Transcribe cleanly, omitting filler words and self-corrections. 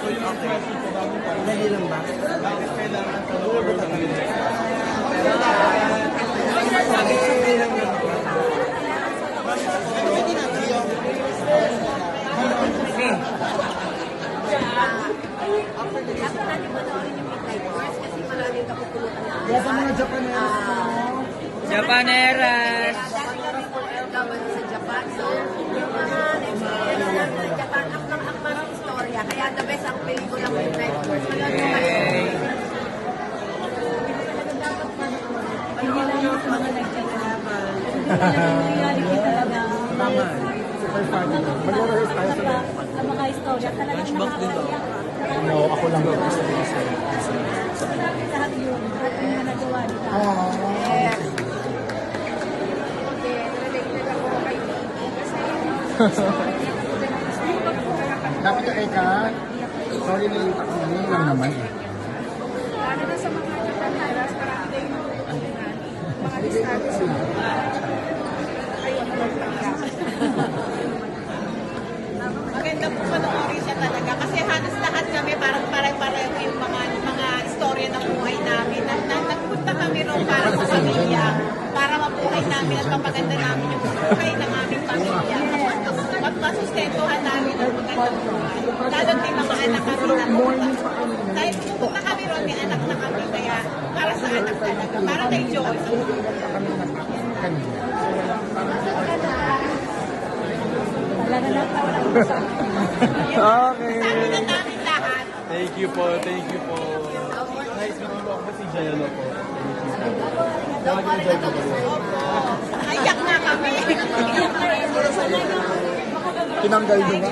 Dali lang ba? Bakit kailangan sa Ano ba tatanggalin? Sabi lang ba? Pwede na siya. Dapat natin panoorin yung Midnight Wars kasi maraming kapupulutan na. Kaya sa mga Japanese, Japaneras! Dahil kami po gawan sa Japan. So, yung mga experience namin sa Japan, ang marang istorya. Kaya the best ang pelikula ng Midnight Wars. Manood mo kayo. Hindi lang yung mga nagkakalaban. Hindi reality talaga. tama. Super funny. Mag-rehearse tayo sa Ang mga istorya talagang nakakaiyak. No, ako lang daw gusto ko sa Lahat yun. Lahat yung mga nagawa nila. Yes. Okay, related ako kay Vicky kasi Dapat ka Eka, sorry na yung takbo lang naman eh. lalo na sa mga Japaneras, marami na yung mga diskarte sila. Ayun, Maganda po panoorin siya talaga kasi halos lahat kami parang pare-pareho yung mga istorya ng buhay namin. Nagpunta kami roon para sa pamilya, para mabuhay namin at mapaganda namin yung buhay ng aming pamilya. At masustentuhan namin ang magandang buhay. Lalo may mga anak kami na pumunta. Dahil pupunta kami roon, may anak na kami. Kaya para sa anak talaga, para kay Joyce. Wala na lang. Okay. Sabi na namin lahat. Thank you po, thank you po. Nice meeting po ako si Jello po. Ayak na kami. Tinanggal mo ba?